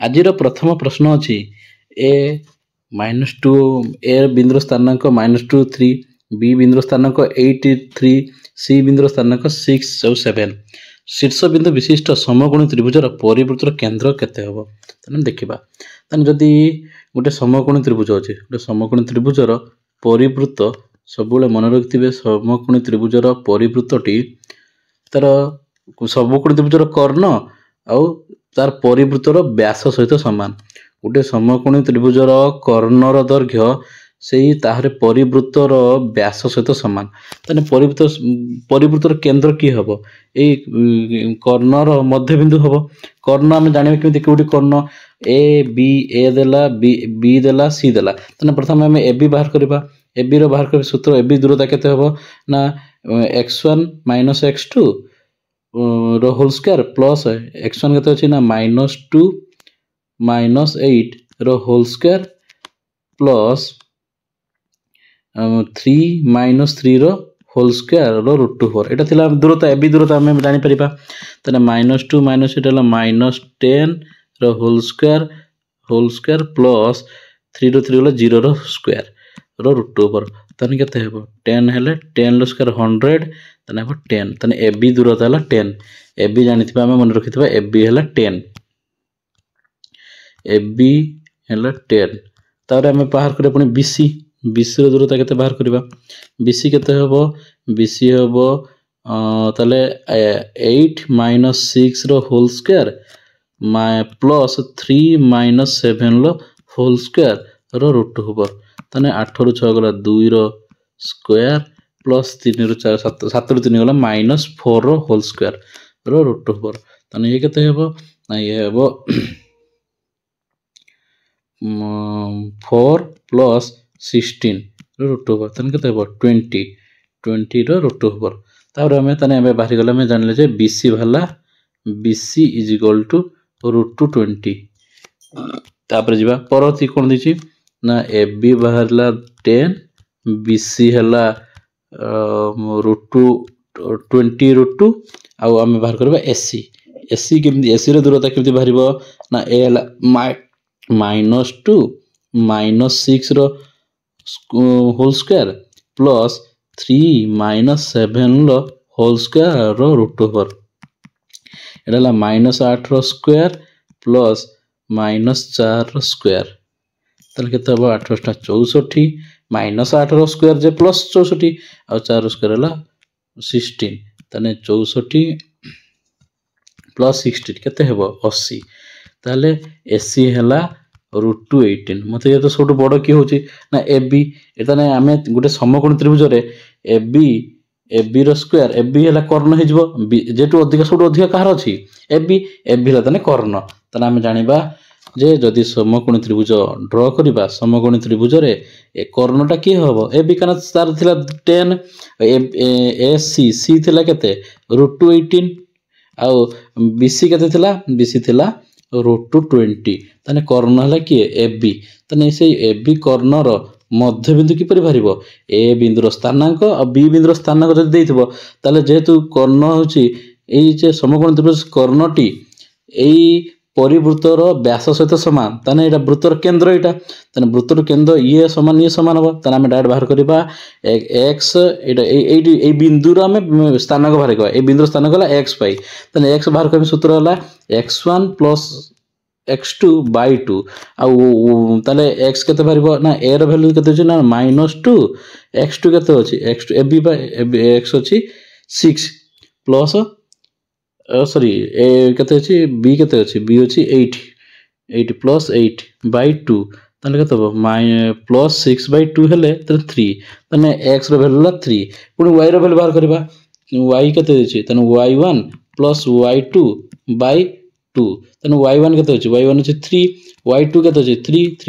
आज प्रथम प्रश्न अच्छी ए -2 ए बिंदु स्थानांक -2 3 बी बिंदु स्थानांक 8 3 सी बिंदु स्थानांक 6 और 7 शीर्ष बिंदु विशिष्ट समकोणी त्रिभुजर परिवृत्तर केन्द्र केते हबो तने देखिबा तने जदी गोटे समकोणी त्रिभुज अछि गोटे समकोणी त्रिभुजर परिवृत्त सबुले मन रखिथिबे समकोणी त्रिभुजर परिवृत्तटी तार समकोणी त्रिभुजर कर्ण आउ तार परिवृत्तर व्यास सहित समान गोटे समकोणी त्रिभुजर कर्णर दैर्घ्य से ताहरे परिवृत्तर व्यास सहित समान तने परिवृत्तर केन्द्र की हबो ए कर्णर मध्यबिंदु हबो कर्ण आम जानिबा केमि कोठी कर्ण ए देला बी देला सी देला तने प्रथम आम ए बी बाहर करबा ए बी रो बाहर कर सूत्र ए बी दूरता केते हबो ना x1 - x2 रो होल स्क्वायर प्लस x1 केते अछि ना -2 - 8 रो होल स्क्वायर प्लस 3 - 3 रो होल स्क्वायर रो √4 एटा थिला दूरता ए बी दूरता हम जानि परिबा तने -2 - 8 हला -10 रो होल स्क्वायर प्लस 3 रो 3 हला 0 रो स्क्वायर रो √4 तने केते हेबो 10 हेले 10 रो स्क्वायर 100 तने हेबो 10 तने ए बी दूरता हला 10 ए बी जानिथिबा हम मन रखिथिबा ए बी हला 10 ए बी हला 10 तारे हम बाहर करे पुनी बीसी रो दूरता केते बाहर करबा बीसी केते हेबो बीसी हेबो ताले 8 - 6 रो होल स्क्वायर प्लस 3 - 7 रो होल स्क्वायर रो √4 तने 8 रो 6 गला 2 रो स्क्वायर प्लस 3 रो 4 7 रो 3 गला -4 रो होल स्क्वायर रो √4 तने ये केते हेबो ना ये हेबो 4 प्लस 16 रो √4 तने केते हेबो 20 रो √4 तापर हमें तने हमें बाहरी गला में जानले जे बीसी भला बीसी = √20 तापर जिबा परती कोन दिछि ना एबी बाहरला 10 बीसी हला √20 आउ हमें बाहर करबा एसी केमि एसी रो दूरता केमि बाहरिबो ना ए हला -2 - 6 रो होल स्क्वायर प्लस 3 - 7 रो होल स्क्वायर रो √4 एटा हला -8 रो स्क्वायर प्लस -4 रो स्क्वायर तले केते हबो 8 + 64 -8 रो स्क्वायर जे प्लस 64 आ 4 रो स्क्वायर हला 16 तने 64 प्लस 16 केते हेबो 80 ताले एसी हला √18 मते ये तो सब बड़ की होची ना एबी एता ने आमे गुटे समकोणी त्रिभुज रे एबी रो स्क्वायर एबी हला कर्ण हे जबो जेटु अधिक सब अधिक कहार अछि एबी हला तने कर्ण तने आमे जानिबा जे जदि समकोणी त्रिभुज ड्रा करिबा समकोणी त्रिभुज रे ए कर्णटा की हबो एबी कना तार थिला 10 एसी सी थिला केते √18 आ बीसी केते थिला बीसी थिला √20 तने कर्ण हला की एबी तने से एबी कर्णर मध्यबिंदु किपरि बाहरिबो ए बिंदुर स्थानांक और बी बिंदुर स्थानांक जदि देइथिबो ताले जेहेतु कर्ण होची एई जे समकोण त्रिभुज कर्णटी एई परिवृत्तर व्यास सहित समान तने एटा वृत्तर केंद्र एटा तने वृत्तर केंद्र ये समान हबो तने हम डायरेक्ट बाहर करबा x एटा एई बिंदुर हम स्थानांक बाहर करबा ए बिंदुर स्थानांक हला x पाई तने x बाहर करबा सूत्र हला x1 + x2 / 2 आ ताले x केते बाहरिबो ना a रो वैल्यू केते अछि ना -2 x2 केते अछि x2 एबी x अछि 6 प्लस सॉरी ए केते अछि बी केते अछि बी अछि 8 प्लस 8 / 2 ताले केते हो +6/2 हेले त 3 तने x रो वैल्यू ला 3 पुनी y रो वैल्यू बाहर करबा y केते अछि तने y1 + y2 / 2 तने y1 केते अछि y1 अछि 3 y2 केते अछि 3 +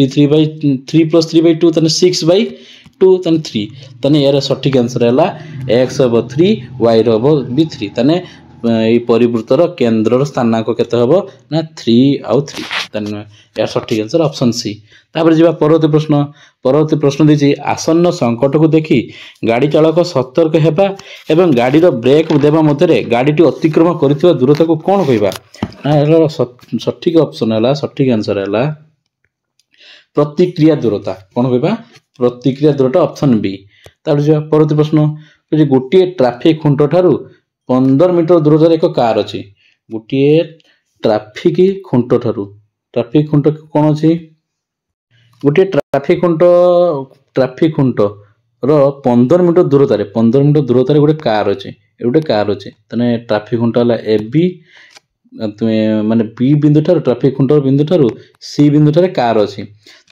3/2 तने 6/2 तने 3 तने यार सटीक आंसर हला x हबो 3 y रो हबो भी 3 तने परिवृत्तर केन्द्र स्थानांक केते हबो ना 3 आउ 3 तने या सठिक आंसर ऑप्शन सी। तापर जीवा परवर्ती प्रश्न दिछि आसन्न संकट को देखि गाड़ी चालक सतर्क हेबा एवं गाड़ी रो ब्रेक देबा मध्यरे गाड़ीटी अतिक्रम करथिबा दूरता को कोन कहबा ना एलो सठिक ऑप्शन हला सठिक आंसर हला प्रतिक्रिया दूरता कोन कहबा प्रतिक्रिया दूरता ऑप्शन बी। तापर जीवा परवर्ती प्रश्न जे गोटे ट्रैफिक खुंट ठारू 15 मीटर दूरतार एक कार अच्छी गोटे ट्रैफिक खुंट ठारू ट्रैफिक खुंट कौन अच्छी गोटे ट्रैफिक खुंट रो 15 मीटर दूरतार गोटे कार अच्छे तने ट्रैफिक खुंट है ए बी माने बी बिंदु ठारू ट्रैफिक खुंट बिंदु ठारू सी बिंदु ठारे कार अच्छी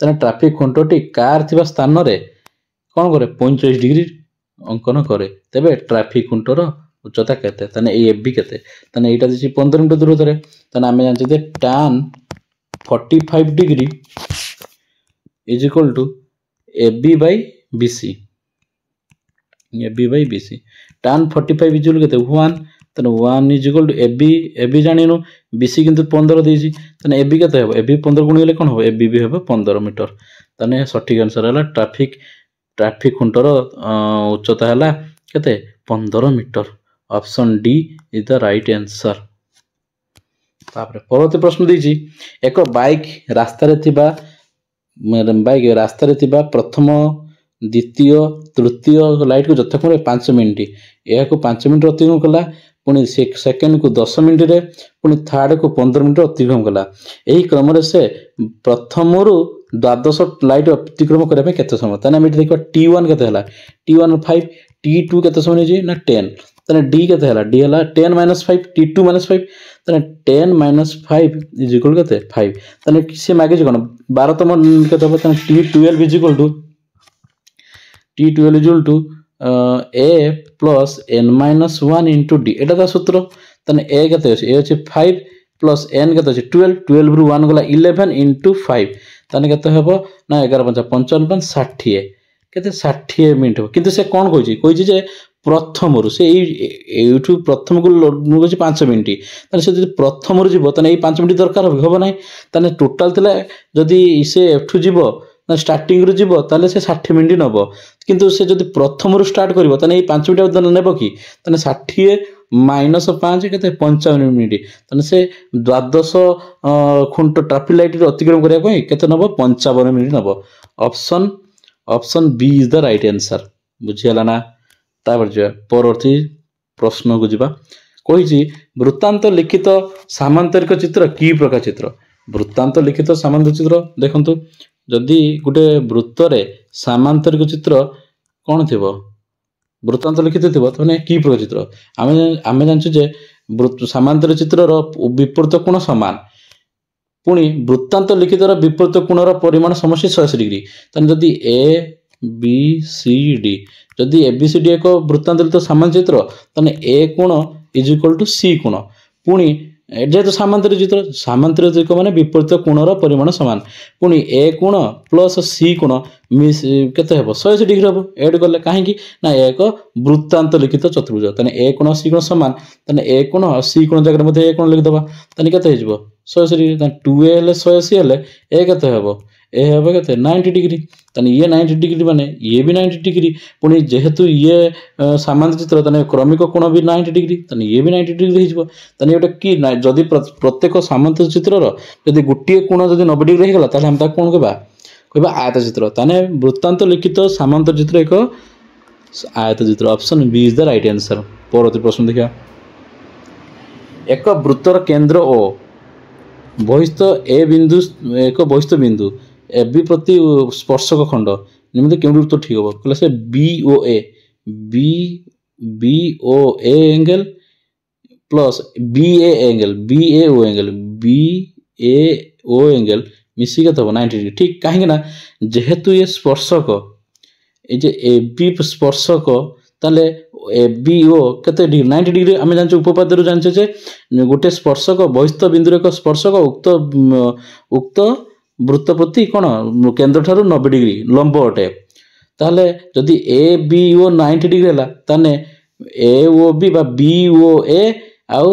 तने ट्रैफिक खुंटटी कार थिबा स्थान रे कौन करे 45 डिग्री अंकन करे तेबे ट्रैफिक खुंटर उच्चता केते तने ए बी केते तने एटा दिछि 15 मीटर दूरता रे तने आमे जानछे जे tan 45 degree is equal to AB by BC tan 45 is equal केते 1 तने 1 इज इक्वल टू AB जानिनु BC किंतु 15 देछि तने AB केते हेबो AB 15 गुण गेले कोन हेबो AB भी हेबो 15 मीटर तने सठिक आंसर हला ट्रैफिक खुंटर उच्चता हला केते 15 metre option D is the right answer. तापर परवर्ती प्रश्न दीची एक बाइक रास्ता रे थिबा प्रथम द्वितीय तृतीय लाइट को यथाक्रम 5 मिनिट या को 5 मिनिट अतिक्रम कला पुणी सेकेंड को 10 मिनिट रे पुणी थर्ड को 15 मिनिट अतिक्रम कला एही क्रम रे से प्रथम रु द्वादश लाइट अतिक्रम करबा में केते समय तने हम देखबा T1 केते हला T1 5 T2 केते समय जे ना 10 तने D केते हला D हला 10 - 5 T2 - 5 तने 10 - 5 इज इक्वल केते 5 तने से मागे जे कोन 12 तम केते हो तने T12 is equal to A plus n - 1 into D एटा ता सूत्र तने A केते अछि A अछि 5 plus n केते अछि 12 रु 1 गला 11 into 5 तने केते हेबो ना 11 5 55 60 केते 60 मिनिट हो किंतु से कोन कहछि जे प्रथम रु से एठु प्रथम को कहछि 5 मिनिट तने से जदि प्रथम रु जीवो तने ए 5 मिनिट दरकार होबो नै तने टोटल थिला जदि से एठु जीवो ना स्टार्टिंग रु जीवो ताले से 60 मिनिट नबो किंतु से जदि प्रथम रु स्टार्ट करिवो तने ए 5 मिनिट नेबो कि तने 60 माइनस 5 केते 55 मिनिट तने से द्वादश खुंट ट्रैफिक लाइट रे अतिक्रम करिया पई केते नबो 55 मिनिट नबो option B is the right answer बुझियला ना। तापर जे परवर्ती प्रश्न को जिबा कहिछि वृत्तांत लिखित सामांतरिक चित्र की प्रकार चित्र वृत्तांत लिखित सामांतरिक चित्र देखंतु जदि गुटे वृत्त रे सामांतरिक चित्र कोन थिबो वृत्तांत लिखित थिबो तने की प्रकार चित्र आमे जानछु जे सामांतरिक चित्र रो विपरीत कोण समान पुणी वृत्तांत लिखित रो विपरीत कोण रो परिमाण समष्टि 180 डिग्री तने जदि A B C D जदि ABCD एक वृत्तांत लिखित सामांतरिक चित्र तने A कोण इज इक्वल टू C कोण पुणी जेहेतु सामांतरिक चित्र माने विपरीत कोणर परिमाण समान पुणी A कोण प्लस C कोण केते हेबो 180 डिग्री हेबो ऐड करले काहे कि ना एक वृत्तांत लिखित चतुर्भुज तने A कोण C कोण समान तने A कोण C कोण जगह मध्ये A कोण लिख दबा तने केते हेजबो 180 डिग्री तने 2A ले 180 हेले A केते हेबो ए हेबो केते 90 डिग्री तने ये 90 डिग्री माने ये भी 90 डिग्री पुणी जेहेतु ये सामान्य चित्र तने क्रमिक कोण भी 90 डिग्री तने ये भी 90 डिग्री हेजबो तने एटा की जदि प्रत्येक सामान्य चित्र रो जदि गुटिए कोण जदि 90 डिग्री हे गेला ताले हम ता कोन कहबा आयत चित्र तने वृत्तांत लिखित सामान्य चित्र एक आयत चित्र option B is the right answer. परवर्ती प्रश्न देखिया एक वृत्तर केंद्र O बहिस्थ A बिंदु एक बहिस्थ बिंदु AB प्रति स्पर्शक खंड निमित्त केउ वृत्त ठीक हो कहले से BOA angle plus BAO angle मिसी के तब 90 डिग्री ठीक कहीं ना जेहेतु ये स्पर्शक ए जे AB स्पर्शक ताले ABO केते डिग्री 90 डिग्री आमे जानछ उपपाद्य रु जानछ जे गोटे स्पर्शक बहिस्थ बिंदु एक स्पर्शक उक्त वृत्त प्रति कोन केंद्र ठारू 90 डिग्री लंब अटे ताले जदि ABO 90 डिग्री हला ताने AOB बा BOA आउ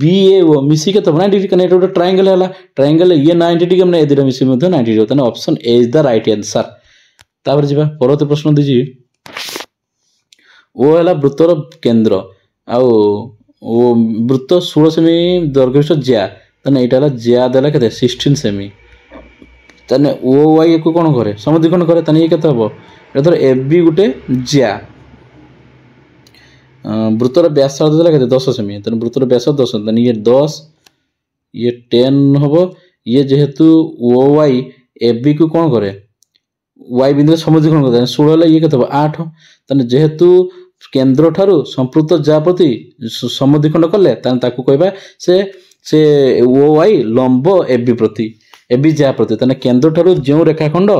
बी ए ओ मिसी के 90 डिग्री कने एटा ट्रायंगल हैला ट्रायंगल ये 90 डिग्री हमने ए दिरा मिसी मध्ये 90 डिग्री तने option A is the right answer. तापर जिबा परत प्रश्न दिजी ओ हैला वृत्तर केंद्र आउ ओ वृत्त 16 सेमी दैर्घ्य विशिष्ट ज्या तने एटा हैला ज्या देला केते 16 सेमी तने ओ वाई को कोन करे समद्विखंड करे तने ये केते हबो एथर ए बी गुटे ज्या वृत्तर व्यासार्ध देला केते 10 सेमी तने वृत्तर व्यासार्ध 10 तने ये 10 ये 10 हबो ये जेहेतु ओ वाई ए बी को कोन करे वाई बिंदु समद्विखंड करे 16 हला ये केते हबो 8 तने जेहेतु केंद्र ठारू संपृक्त ज्या प्रति समद्विखंड कले तने ताकू कहबा से ओ वाई लंब ए बी प्रति ए बी ज्या प्रति तने केंद्र ठारू जेउ रेखाखंड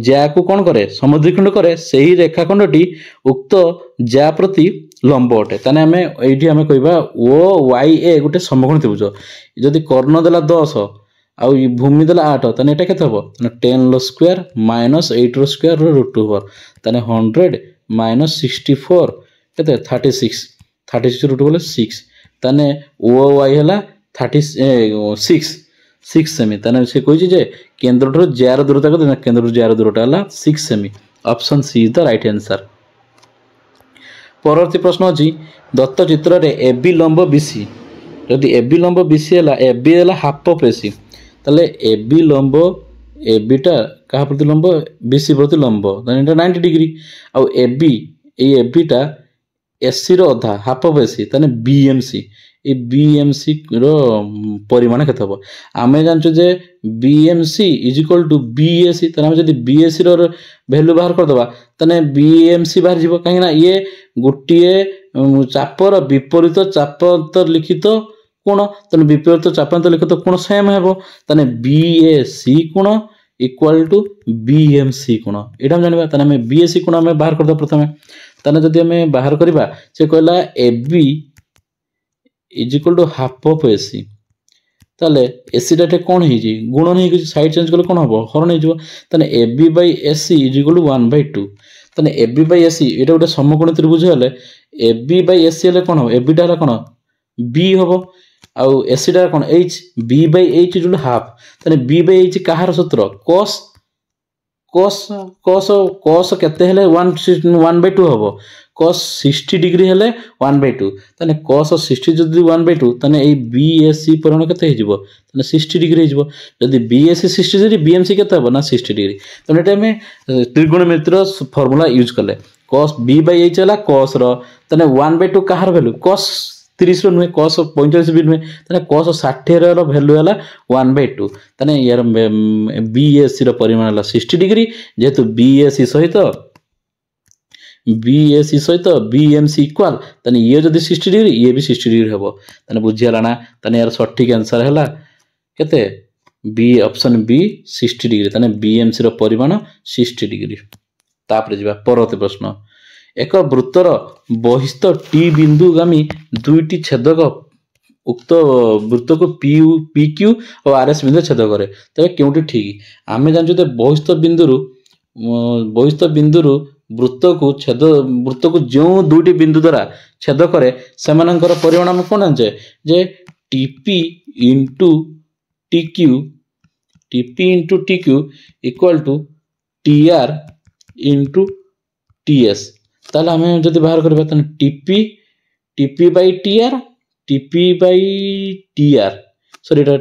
ज्या को कौन करे समद्विखंड करे सही रेखाखंडटी उक्त ज्या प्रति लंब अटे ताने हमें एठी हमें कहबा ओ वाई ए गुटे समकोण त्रिभुज जदि कर्ण देला 10 आउ भूमि देला 8 तने एटा केते हबो तने 10 रो स्क्वायर माइनस 8 रो स्क्वायर रो रूट ओवर तने 100 माइनस 64 केते 36 रूट बोले 6 तने ओ वाई हला 6 सेमी तने से कहि जे केंद्र ठारू ज्यार दूरता को केंद्र ज्यार दूरता हला 6 सेमी option C is the right answer. परवर्ती प्रश्न अछि दत्त चित्र रे ए बी लंब बीसी यदि ए बी लंब बीसी हला ए बी हला हाफ ऑफ एसी तले ए बी लंब ए बी टा कहा प्रति लंब बीसी प्रति लंब तने 90 डिग्री आ ए बी टा एसी रो अधा हाफ ऑफ एसी तने बीएमसी ए बीएमसी रो परिमाण केते हबो आमे जानछु जे BMC is equal to BAC तने हम जदी बीएसी रो वैल्यू बाहर कर दबा तने बीएमसी बाहर जीवो काहे ना ये गुटिए चापर विपरीत चापांतर लिखित कोण तने विपरीत चापांतर लिखित कोण सेम हेबो तने बीएसी कोण इक्वल टू बीएमसी कोण एटा हम जानिबा तने हम बीएसी कोण हम बाहर कर दबा प्रथमे तने जदी हम बाहर करबा से कहला AB is equal to half of AC ताले एसी डाटे कौन है गुणन हो साइड चेंज कले कौन हम हरण हो तने AB by AC is equal to 1/2 तने एबी बाई एसी एटा गोटे समकोण त्रिभुज हेले एबी बाई एसी हेले कौन हम एबी टा कौन बी हम आउ एसी टा कौन H B by H is equal to half तने बी बाई एच कहार सूत्र cos cos cos cos केते हेले 1/2 हम cos 60 डिग्री हेले 1/2 तने cos 60 जदी 1/2 तने ए बीएससी परिमाण केते हिजबो तने 60 डिग्री हिजबो जदी बीएससी 60 जदी बीएमसी केते हबो ना 60 डिग्री तने एटा में त्रिकोणमितिर फार्मूला यूज करले cos b by h हला cos रो तने 1/2 कहार वैल्यू cos 30 रो नुहे cos 45 भी नुहे तने cos 60 रो वैल्यू हला 1/2 तने यार बीएससी रो परिमाण हला 60 डिग्री जेतु बीएससी सहित बीएमसी इक्वल तने ये जदी 60 डिग्री ये भी 60 डिग्री हेबो तने बुझियाला ना तने यार सठिक आंसर हैला केते बी ऑप्शन बी 60 डिग्री तने बीएमसी रो परिमाण 60 डिग्री। तापर जिबा परवर्ती प्रश्न एक वृत्तर बहिस्थ टी बिंदुगामी दुईटी छेदक उक्त वृत्त को पीक्यू और आरएस बिंदु छेद करे तबे केउटी ठीक आमे जानछु जे बहिस्थ बिंदुरु वृत्त को जो दुईटी बिंदु द्वारा छेद करे सेमानंकर परिमाण हम कोन जाने जे TP into TQ equal to TR into TS ताले हमें जदि बाहर करबा तने टीपी बाय टीआर सॉरी एटा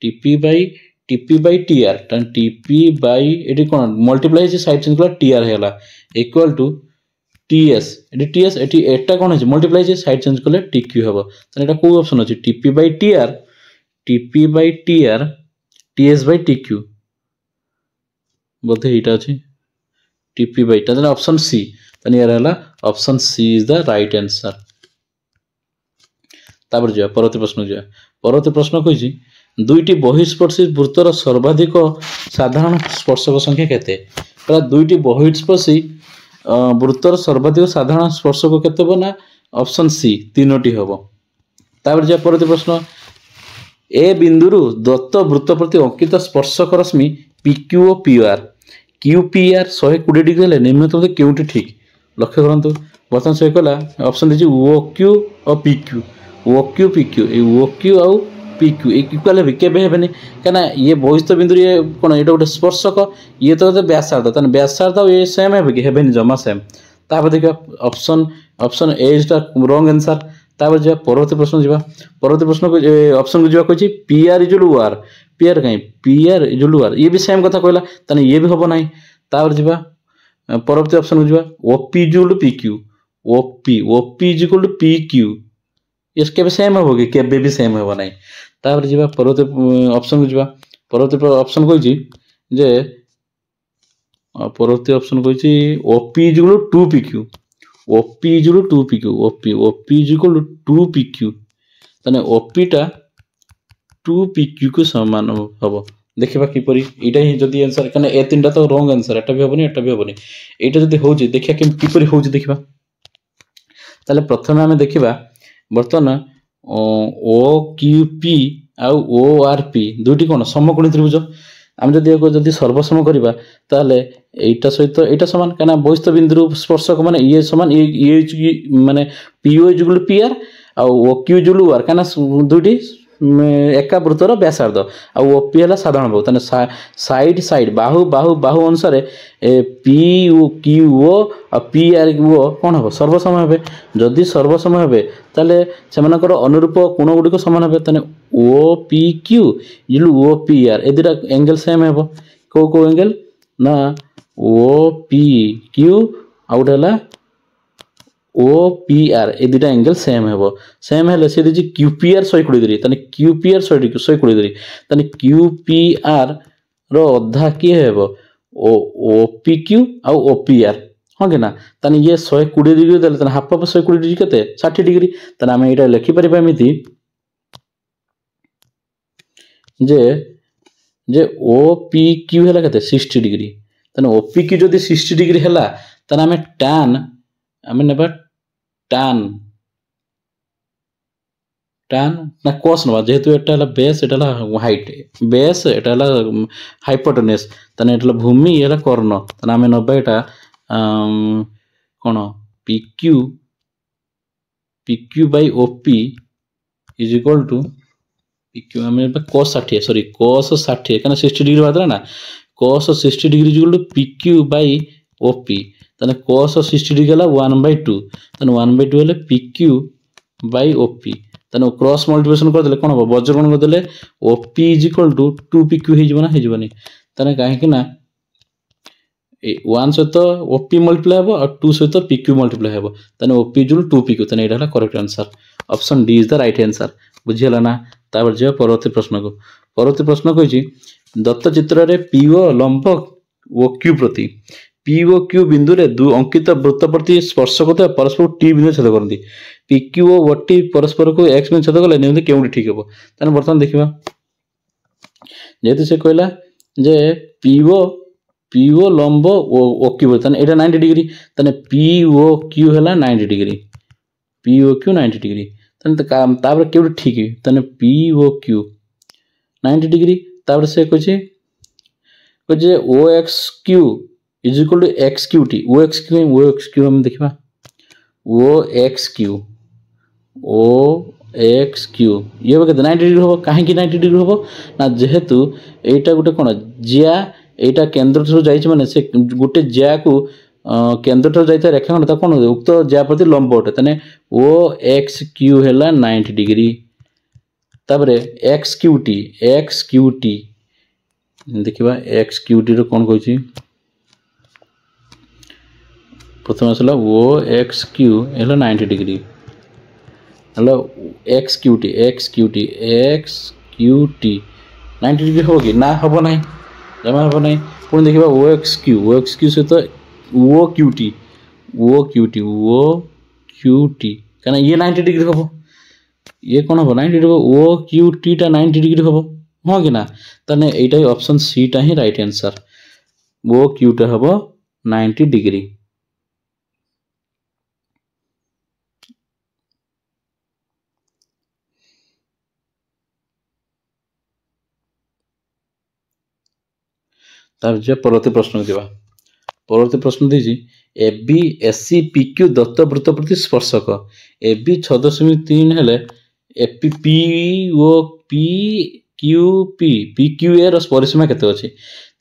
टीपी बाय टीआर तन टीपी बाय एटी कोन मल्टीप्लाई से साइड चेंज कला टीआर हेला इक्वल टू टीएस एटी एटा कोन है मल्टीप्लाई से साइड चेंज कले टीक्यू हबो तन एटा को ऑप्शन अछि TP by TR TS by TQ बोलते एटा अछि टीपी बाय तन ऑप्शन सी तन यार हला option C is the right answer. तापर जे परवर्ती प्रश्न कहिछि दुईटी बहिस्पर्शी वृत्तर सर्वाधिक साधारण स्पर्शक संख्या केते प्रा दुईटी बहिस्पर्शी वृत्तर सर्वाधिक साधारण स्पर्शक केते बना ऑप्शन सी तीनोटी हबो। तापर जे परवर्ती प्रश्न ए बिंदुरु दत्त वृत्त प्रति अंकित स्पर्शक रश्मि पीक्यू और पीआर क्यूपीआर 120 डिग्री हेले निम्नलिखित केउटी ठीक लक्ष्य करंतु बर्तमान से कहला ऑप्शन दीजिए ओ क्यू और P Q O Q P Q A O Q आउ पी क्यू इक्वाल हे केबे हेबेनी कना ये बहिस्थ बिंदु ये कोन एटा गोटे स्पर्शक ये तो व्यासार्ध तने व्यासार्ध ये सेम हेबे कि हेबेनी जमा सेम तापर देखा option option A is the wrong answer तापर जा परवर्ती प्रश्न जीवा परवर्ती प्रश्न को ऑप्शन को जीवा कहछि P R equal R P R कहीं पी आर इजुल आर ये भी सेम कथा कहला तने ये भी होबो नाही तापर जीवा परवर्ती ऑप्शन को जीवा OP equal P Q OP equal P Q इसके भी सेम हो कि केबे भी सेम हो नाही तापर जीवा परवर्ती ऑप्शन को जीवा परवर्ती ऑप्शन कहछि जे परवर्ती ऑप्शन कहछि OP equal 2 P Q OP equal 2 P Q OP equal 2 P Q तने ओपी टा 2 पी क्यू को समान हबो देखिबा किपरि एटा ही जदी आंसर कने ए तीनटा तो रॉन्ग आंसर एटा भी होबनी एटा जदी होउची देखिया किपरि होउची देखिबा ताले प्रथमे हमें देखिबा बर्तमान ओ क्यू पी आउ ओ आर पी दुटी कोन समकोणी त्रिभुज आम जदि सर्वसम करवा ताले एटा सहित एटा समान कना बहिस्थ बिंदु स्पर्शक माने ये समान ये माने P O equal P R आ ओ क्यू इक्वल आर कना दुटी एका वृत्तर व्यासार्ध आ ओ पी है साधारण बाहु तने साइड साइड बाहु बाहु बाहु अनुसार पी ओ क्यू ओ आ पी आर ओ कौन हम सर्वसम हे जदि सर्वसम हे ताले सेमानकर अनुरूप कोण गुड़िक समान हे तने ओ पी क्यू इजु ओ पी आर ए दुटा एंगल सेम हे को को एंगल ना ओ पी क्यू आउट है ओ पी आर ए दुटा एंगल सेम हे सेम हेले से दिजी क्यू पी आर 120 तने क्यू पी आर 120 तने क्यू पी आर रो अधा की हेबो ओ P Q uh O P are हां के ना तने ये 120 डिग्री देले तने हाफ ऑफ 120 डिग्री केते 60 डिग्री तने हम एटा लिखि परिबा एमिति जे जे ओ पी क्यू हैला केते 60 डिग्री तने ओ पी क्यू जदी 60 डिग्री हैला तने हम tan हम नेबा tan ना cos नबा जेहेतु एटा हला बेस एटा हला हाइट बेस एटा हला हाइपोटेनस तने एटा भूमि एला कर्ण तने हम नबा एटा कोन pq by op is equal to pq हम cos 60 सॉरी cos 60 कना 60 डिग्री बादला ना cos 60 degree is equal to pq by op तने cos 60 डिग्री हला 1/2 तने 1/2 हले pq by op तने क्रॉस मल्टीप्लिकेशन कर देले कोन हो वज्रगण कर देले op is equal to 2pq हे जबना हे जबनी तने काहे कि ना 1 सहित op मल्टीप्लाई हेबो और 2 सहित pq मल्टीप्लाई हेबो तने op is equal to 2pq तने एटा हला correct answer option D is the right answer बुझियला ना तापर जे परवर्ती प्रश्न कहिछि दत्त चित्र रे po लंब o q प्रति पीओ क्यू बिंदु रे दु अंकित वृत्त प्रति स्पर्श करते परस्पर टी बिंदु छेद करती पी क्यू ओ टी परस्पर को एक्स बिंदु छेद कले नियंत्रण केउडी ठीक हेबो तने बर्तमान देखिबा जेतु से कहला जे पीओ लंब ओ क्यू तने एटा 90 डिग्री तने पीओ क्यू हैला 90 डिग्री पीओ क्यू 90 डिग्री तने तापर केउडी ठीक तने पीओ क्यू 90 डिग्री तापर से कहछि जे O X Q is equal to X Q T O X Q हम देखिबा ओ एक्स क्यू ये बके 90 डिग्री होबो काहे कि 90 डिग्री होबो ना जेहेतु एटा गुटे कोन जिया एटा केंद्र थरो जाई छ माने से गुटे जिया को केंद्र थरो जाईता रेखाखंड ता कोन उक्त जिया प्रति लंब होटे तने ओ एक्स क्यू हैला 90 डिग्री ताबरे एक्स क्यू टी देखिबा एक्स क्यू टी रो कोन कहछि प्रथम आसला ओ एक्स क्यू हैला 90 degree hello x Q T 90 degree हो कि ना हबो नाही जमा हबो नाही पुन देखिबा ओ एक्स क्यू से तो ओ क्यू टी कना ये 90 डिग्री हबो ये कोन हबो 90 डिग्री ओ क्यू टी टा 90 डिग्री हबो हो कि ना तने एटा ऑप्शन सी टा ही राइट आंसर ओ क्यू टा हबो 90 डिग्री तार जे परवर्ती प्रश्न दिबा परवर्ती प्रश्न देछि A B S C P Q दत्त वृत्त प्रति स्पर्शक ए बी 6.3 हेले A P P O P Q P Q ए रो परिसीमा केते अछि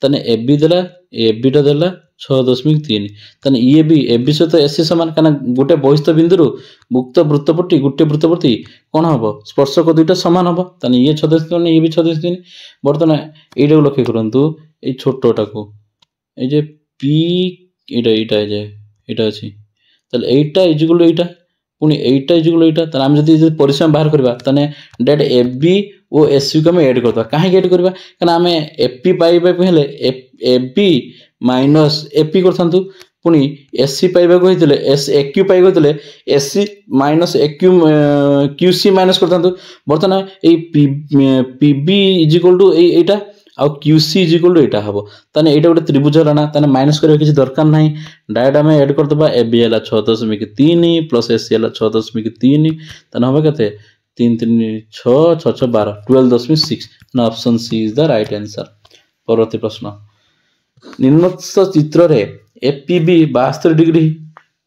तने ए बी देला ए बी टा देला 6.3 तने ये भी ए बी सहित एस सी समान काना गोटे बहिस्थ बिंदु मुक्त वृत्तपट्टी गोटे वृत्तपट्टी कौन हम स्पर्शक दुईटा समान हम तने ये 6.3 ये भी 6.3 बर्तमान एटा लक्ष्य करंतु ए छोटटा को ए जे पी एटा एटा जे एटा अछि तले एटा इजिकल एटा पुनी एटा इजिकल एटा त हम जदी परिसीमा बाहर करबा तने direct A B O S C को हम ऐड करबा काहे ऐड करबा कना हम ए पी पाइबा को हेले A B minus A P करथंतु पुनी एस सी पाइबा को हेतले एस ए क्यू पाइबा हेतले S C minus A Q Q C minus करथंतु बर्तन A P B is equal to एटा आउ क्यू सी इजिकल टू एटा हबो तने एटा गोटे त्रिभुज हला ना तने माइनस करबा किछि दरकार नाही डायरेक्ट हम ऐड कर दबा ए बी हला 6.3 प्लस एस सी हला 6.3 तने हबो केते 3 3 6 6 6 12 12.6 ना option C is the right answer. परवर्ती प्रश्न निम्नलिखित चित्र रे एपीबी 72 डिग्री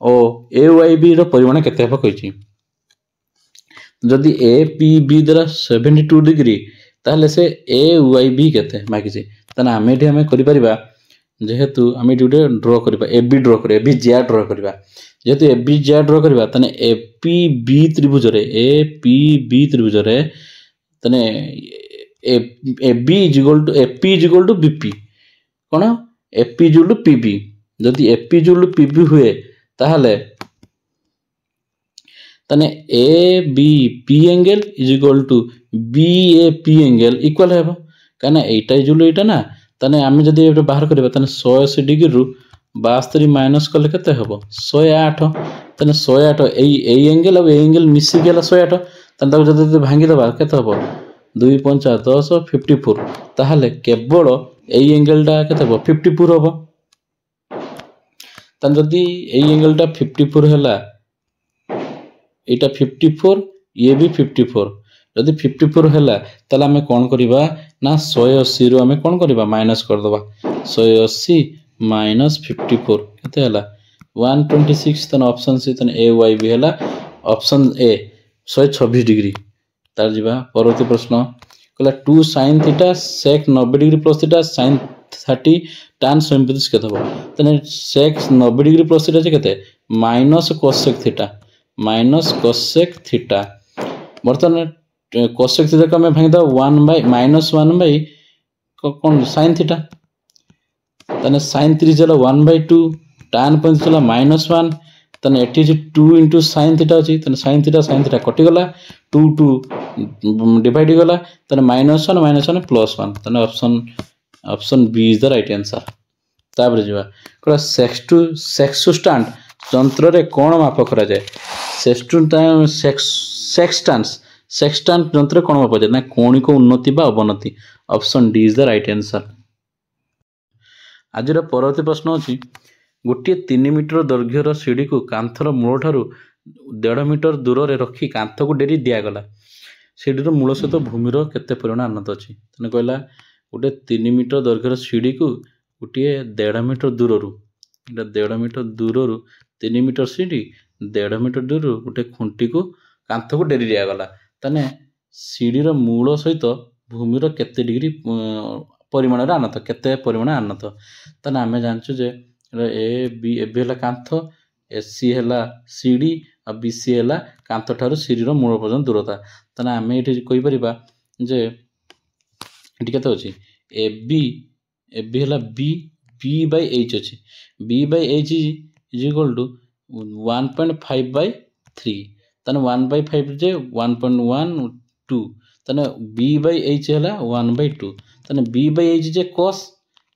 और एवाईबी रो परिमाण केते हबो कहिछि जदि एपीबी द्वारा 72 डिग्री ताहले से एवाईबी केते मागिछि तने हम एठी हम करि परिबा जेहेतु हम एठी उडे ड्रा करबा एबी ड्रा करबा एबी जे ड्रा करबा जेहेतु एबी जे ड्रा करबा तने एपीबी त्रिभुज रे तने एबी इक्वल टू बीपी कोन एपी इक्वल टू पीबी जदि एपी इक्वल टू पीबी हुए ताहले तने A B P angle is equal to B A P angle equal हेबो काना एटा इक्वल एटा ना तने हम जदि एटा बाहर करबा तने 180 डिग्री रु 72 माइनस कले केते हेबो 108 तने 108 ए एंगल और ए एंगल मिसी गेला 108 तने ताको जदि भांगी दबा केते हेबो 2 5 10 54 ताहले केवल ए एंगल टा केते हेबो 54 हेबो तने जदि ए एंगल टा 54 हैला एटा 54 ये भी 54 जदि 54 हैला तले हमें कोन करबा ना 180 रो हमें कोन करबा माइनस कर दबा 180 माइनस 54 केते हैला 126 तने ऑप्शन सी तने ए वाई भी हैला ऑप्शन ए 126 डिग्री तार जीवा परवर्ती प्रश्न कहला 2 sin theta sec 90 degree plus theta sin 30 tan 35 केते हो तने sec 90 डिग्री प्लस थीटा जे केते minus cosec theta minus cosec theta बर्तन cosec थीटा का मैं भांग दा 1 बाय माइनस 1 बाय कोन sin थीटा तने sin 3 जला 1 बाय 2 tan 5 जला -1 तने एठी जे 2 * sin थीटा अछि तने sin थीटा कटि गला 2 2 डिवाइड गला तने -1 +1 तने option B is the right answer. तापर जीवा कला सेक्सुस्टांट यंत्र रे कोन माप करा जाय सेक्सटांट यंत्र कोन माप जाय ना कोणिक उन्नति बा अवनति option D is the right answer. आज परवर्ती प्रश्न अछि गोटे 3 मीटर दैर्घ्यर सीढ़ी को कांथर मूल ठारू 1.5 मीटर दूर रे रखी कांथ को डेरी दिया गला सीढ़ीर मूल सहित भूमिर केते परिमाण आनत अछि तने कहला गोटे 3 मीटर दैर्घ्यर सीढ़ी को गोटे 1.5 मीटर दूर रु एटा 1.5 मीटर दूर रु 3 मीटर सीढ़ी 1.5 मीटर दूर रु गोटे खुंटी को कांथ को डेरी दिया गला तने सीढ़ीर मूल सहित भूमिर केते डिग्री परिमाण रे आनत केते परिमाण आनत तने आमे जानछु जे ए बी हला कांथ एसी हला सीढ़ी आ बीसी हला कांथ ठारू सीढ़ीर मूल पर्यंत दूरता तने आमे एठी कहि परिबा जे एठी केते अछि ए बी हला बी बाय एच अछि B by H is equal to 1.5 by 3 तने 1/5 जे 1.12 तने बी बाय एच हला 1/2 तने बी बाय एच जे cos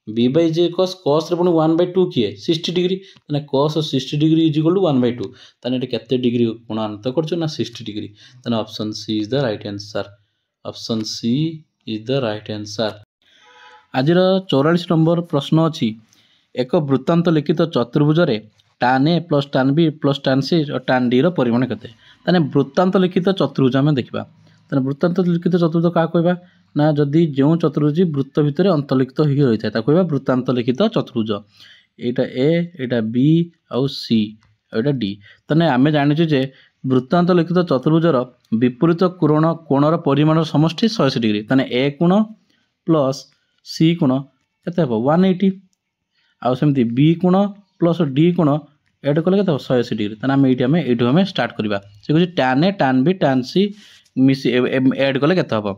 बी बाय जे cos रे पुनी 1/2 किए 60 डिग्री तने cos 60 degree is equal to 1/2 तने एटे केते डिग्री कोण अंत करछ ना 60 डिग्री तने option C is the right answer option C is the right answer. आजिर 44 नंबर प्रश्न अछि एक वृत्तांत लिखित चतुर्भुज रे tan a plus tan b plus tan c और tan d रो परिमाण केते तने वृत्तांत लिखित चतुर्भुज हम देखिबा तने वृत्तांत लिखित चतुर्भुज का कहबा ना जदि जो चतुर्भुज वृत्त भितर अंतर्लिखित होई रही था कहबा वृत्तांत लिखित चतुर्भुज एटा ए एटा बी आउ सी एटा डी तने आमे जानिछु जे वृत्तांत लिखित चतुर्भुजर विपरीत कोणर परिमाण समष्टि 180 डिग्री तने ए कोण प्लस सी कोण केते हो 180 आउ सेमती बी कोण प्लस डी कोण एड कले केते 180 डिग्री तने आमे एठू स्टार्ट करबा से कहै tan a tan b tan c मिसी ऐड कले केते हो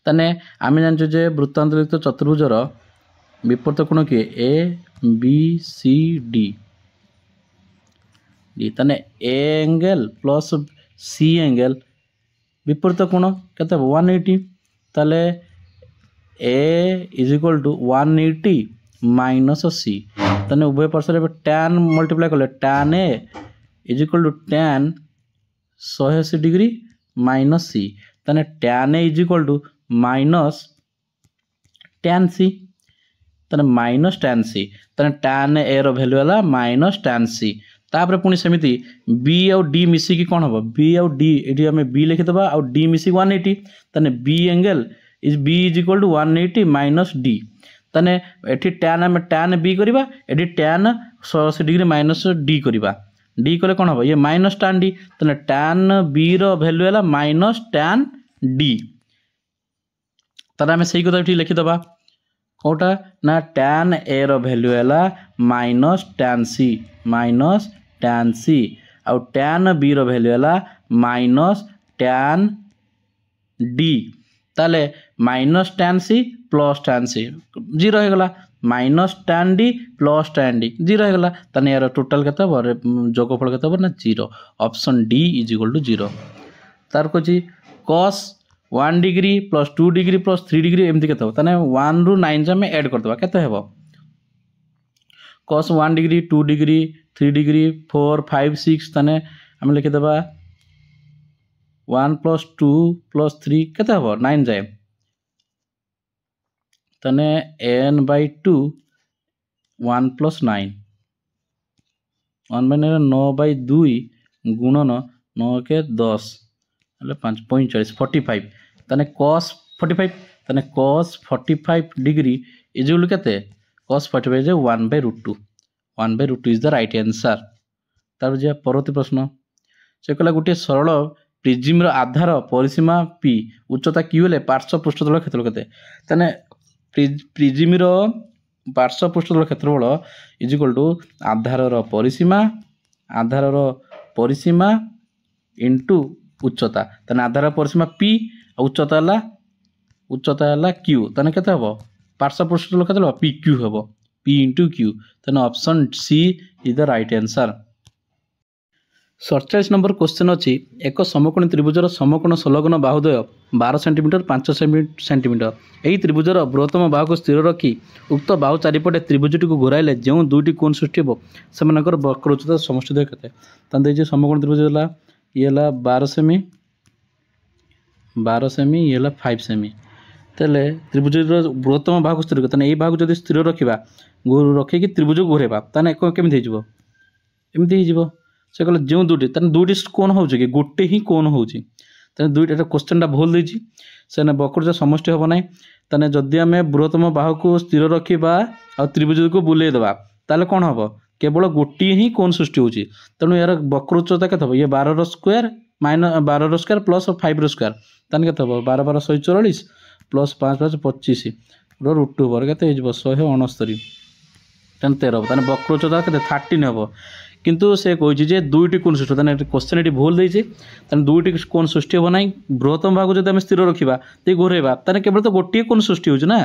तने आमे जानछु जे वृत्तांत लिखित चतुर्भुजर विपरीत कोण कि ए बी सी डी तने A angle plus C angle विपरीत कोण केते 180 ताले A is equal to 180 minus C तने उभय पार्श्व tan मल्टीप्लाई कले tan A is equal to tan 180 degree minus C तने tan A is equal to minus tan C तने माइनस tan सी तने tan ए रो वैल्यू वाला minus tan C तापर पुणी सेमिति बी आउ डी मिसिकी कौन हम बी आउ डी ये आम बी लिखिदबा आउ डी मिसिक 180 तने B angle is B is equal to 180 minus D तने एठी tan आम tan बी करबा एठी tan 180 डिग्री माइनस डी करबा डी कले कौन हम ये माइनस tan डी तने tan बी रो वैल्यू वाला माइनस tan डी तने आम सही कथा एठी लिखिदबा कोटा ना tan ए रो वैल्यू वाला माइनस tan सी आउ tan बी रो वैल्यू वाला माइनस tan डी ताले minus tan C plus tan C zero हो गला minus tan D plus tan D zero हो गला तने यार टोटल केते हो जोगफल केते हो ना zero option D is equal to zero तार कोची cos 1 degree plus 2 degree plus 3 degree एमती केते हो तने 1 रु 9 जे में ऐड कर दबा केते हेबो cos 1 डिग्री 2 डिग्री 3 डिग्री 4 5 6 तने हम लिखि दबा 1 प्लस 2 प्लस 3 केते हेबो 9 जाए तने n by 2 1 plus 9 1 by 9 by 2 गुणन 9 के 10 એટલે 5 45 45 तने cos 45 तने cos 45 डिग्री इज इक्वल केते cos 45 J 1 by root 2 1 by root 2 is the right answer तार जे परवर्ती प्रश्न से कहला गोटे सरल प्रिज्म रो आधार परिसीमा p उच्चता q ले पार्श्व पृष्ठतल क्षेत्रफल केते तने प्रिज्म रो पार्श्व पृष्ठतल क्षेत्रफल इज इक्वल टू आधार रो परिसीमा इनटू उच्चता तने आधार परिसीमा p उच्चता हला q तने केते हबो पार्श्व पृष्ठतल केते हबो pq हबो p into q तने option c is the right answer 47 number question अछि एक समकोणी त्रिभुजर समकोण संलग्न बाहुद्वय 12 सेंटीमीटर 5 सेंटीमीटर एही त्रिभुजर बृहत्तम बाहु को स्थिर रखी उक्त बाहु चारिपटे त्रिभुजटी को घुराइले जो दुईटी कोण सृष्टि हो सेमानकर वक्र उच्चता समष्टि द्वय केते तने जे समकोण त्रिभुज हला ये हला 12 सेमी ये हला 5 सेमी तेले त्रिभुजर बृहत्तम बाहु स्थिर तने एही बाहु जदि स्थिर रखिबा रखिकी त्रिभुज को घुरेबा तने केमिति हिजिबो एमिति हिजिबो से कहले जो दुईटी कोण हो गोटे ही कोण हो दुईटा क्वेश्चन भूल देछि से वक्र समष्टि हम ना तेने जदि आम बृहत्तम बाहु को स्थिर रखा आ त्रिभुज को बुले देवा ताले कौन हम केवल गोटे ही कोण सृष्टि होची तेणु यार वक्र उच्चता केते हो ये 12 square minus 12 square plus 5 square ताने केते हो 12 12 144 प्लस 5 5 25 रूट 2 पर केते हिजबो 169 तेन 13 ताने वक्र उच्चता केते 13 हेबो किंतु से कही जे दुईटी कोण सृष्टि तेना क्वेश्चन ये भूल देछि तेना दुईटी कोण सृष्टि हो ना बृहत्तम भाग जब आम स्थिर रखा ते घुरेबा तेना केवल तो गोटे कोण सृष्टि होना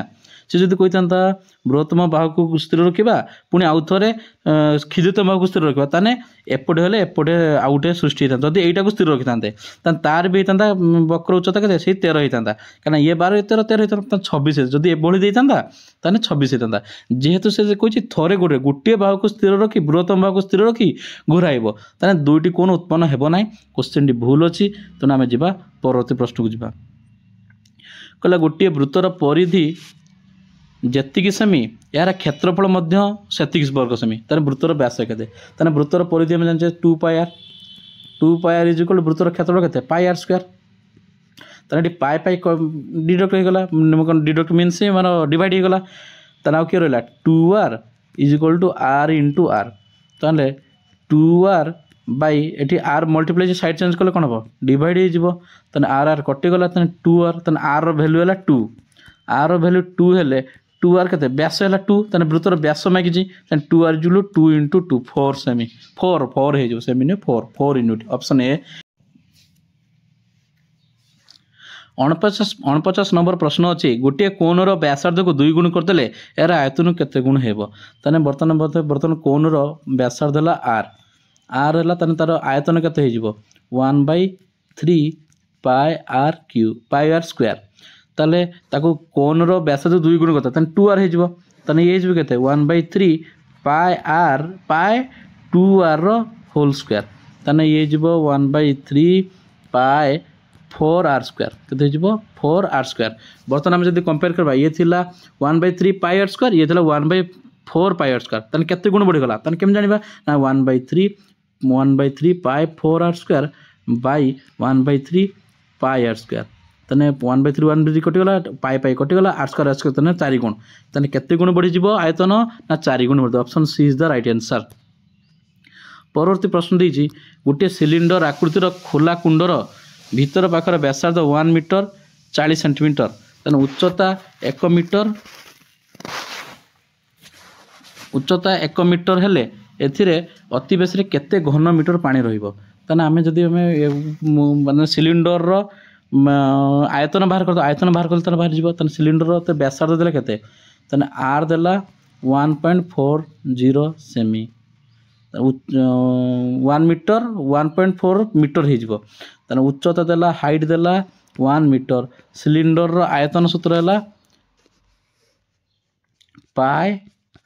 से जब कही था बृहत्तम बाहु को स्थिर रखा पुणी आउ थे क्षुद्रतम बाहु को स्थिर रखा ताने एपटे हेले एपटे आउ गोटे सृष्टि होता जदि एटा को स्थिर रखी था तार भी होता वक्र उच्चता के 13 होता कहीं ये 12 13 होता 26 जदि एभली देता 26 होता जेहेतु से कही थे गोटे बाहु को स्थिर रखी बृहत्तम बाहु को स्थिर रखी घुराइब ताने दुईटी कोण उत्पन्न हेब ना क्वेश्चन टी भूल अच्छी तेणु आम जा परवर्ती प्रश्न को जा कहला गोटे वृत्तर परिधि जेतिकी सेमी यार क्षेत्रफल सेतिकी वर्ग सेमी तेना वृत्तर व्यास केते तेना वृत्तर परिधि हम जाने 2 पाई इज इक्वल वृत्तर क्षेत्रफल केते पाई आर स्क्वायर तेना पाई पाई डिडक्ट हो गला डिडक्ट मीन्स मानो डिवाइड हो गला तेना आउ के रहला 2r is equal to R into R ताले 2r बाई एटी आर मल्टीप्लाई साइड चेंज कले कौन हम डिवाइड हो आर आर कटिगला 2r आर भैल्यू है 2 आर भैल्यू 2 हेले 2r के व्यास है 2 वृत्तर व्यास मागिची 2r जुलू 2 इंटू 2 4 सेमी 4 4 हो सेमी नहीं 4 4 यूनिट ऑप्शन ए 49 नंबर प्रश्न अच्छी गोटे कोणर व्यासार्ध को 2 गुण करदे यार आयतन केते गुण हेबो तने बर्तमान कोणर व्यासार्ध है आर आर है तार आयतन केते हो 1/3 पाई R Q pi R square ताले ताको कोणर व्यासार्ध 2 गुण करता 2r हो ये केते 1/3 पाई 2r होल स्क्वायर ताने ये 1/3 पाई 4r स्क्वायर केते हो 4r स्क्वायर बर्तमान आम जब कंपेयर करवा ये थिला 1/3 पाई आर स्क्वायर ये थिला 1/4 पाई आर स्क्वायर ताने केते गुण बढ़ीगला ताने केम जानिबा ना 1/3 पाई 4r square by 1/3 pi R square ताने 1/3 1/3 कटिगला पाई पाई कटिगला आर स्क्वायर ताने 4 गुण ताने केते गुण बढ़ी जिवो आयतन ना 4 गुण बढ़ी option C is the right answer. परवर्ती प्रश्न देछि गोटे सिलिंडर आकृतिर खोला कुंडर भीतर पाखर व्यासार्ध 1 मीटर 40 सेंटीमीटर तेना उच्चता 1 मीटर हेले एथिरे अति बेस केते घन मीटर पानी रहिबो ताना आमे जदि माने सिलिंडर रो आयतन बाहर कर बाहर जीवो ताना सिलिंडर रो व्यासार्ध देला केते ताना आर देला 1.40 सेमी 1 मीटर 1.4 मीटर हो ताना उच्चता देला हाइट देला 1 मीटर सिलिंडर रो आयतन सूत्र है पाई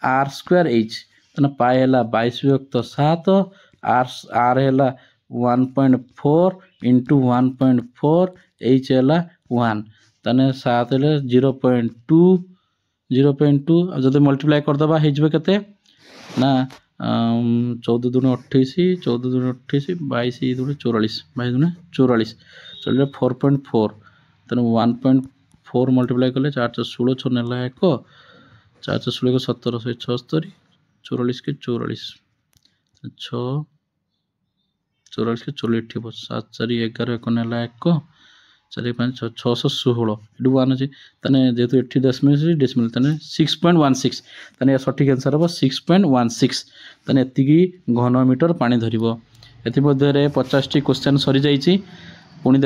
आर स्क्वायर एच ताना पाई है 22/7 आर है 1.4 इंटू 1.4 एच है 1 ताने 7 है 0.2 जब मल्टीप्लाई करदे होते ना 14 दूनी 28 14 दूनी 28 22 दूनी 44 22 दूनी 44 चलिए 4.4 तेना 1.4 मल्टीप्लाई कले 416 6 नेला 1 416 को 17 76 44 के 44 6 44 के 44 थी 7 4 11 1 नेला 1 4 5 6 616 एटू 1 अच्छी ताने जेहेतु एटी डेसिमल ताने 6.16 ताने सठिक आंसर हम 6.16 ताने एतिकी घन मीटर पानी धरिबो एथि मध्य 50 टी क्वेश्चन सरी जाइछि पुणी